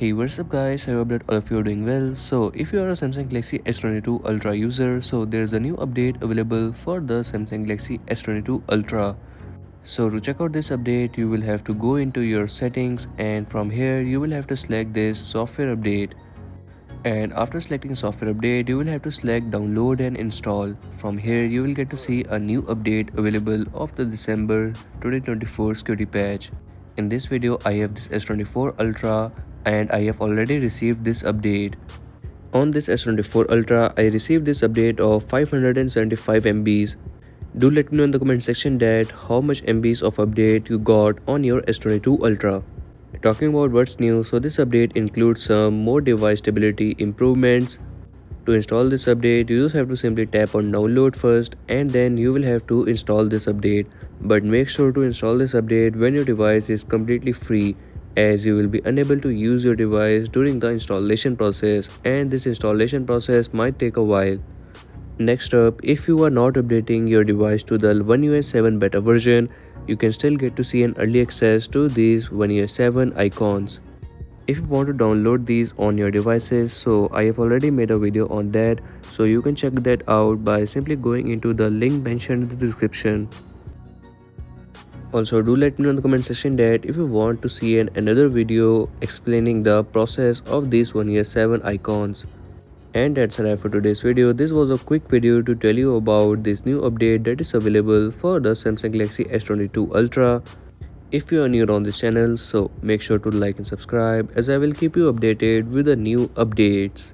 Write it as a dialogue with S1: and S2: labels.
S1: Hey, what's up guys, I hope that all of you are doing well. So if you are a Samsung Galaxy S22 Ultra user, so there's a new update available for the Samsung Galaxy S22 Ultra. So to check out this update, you will have to go into your settings, and from here you will have to select this software update. And after selecting software update, you will have to select download and install. From here you will get to see a new update available of the December 2024 security patch. In this video I have this S24 Ultra and I have already received this update. On this S24 Ultra I received this update of 575 MBs. Do let me know in the comment section that how much MBs of update you got on your S22 Ultra. Talking about what's new, so this update includes some more device stability improvements. To install this update, you just have to simply tap on download first and then you will have to install this update. But make sure to install this update when your device is completely free, as you will be unable to use your device during the installation process, and this installation process might take a while. Next up, if you are not updating your device to the One UI 7 beta version, you can still get to see an early access to these One UI 7 icons. If you want to download these on your devices, so I have already made a video on that, so you can check that out by simply going into the link mentioned in the description. Also, do let me know in the comment section that if you want to see another video explaining the process of these One UI 7 icons. And that's all for today's video. This was a quick video to tell you about this new update that is available for the Samsung Galaxy S22 Ultra. If you are new on this channel, so make sure to like and subscribe, as I will keep you updated with the new updates.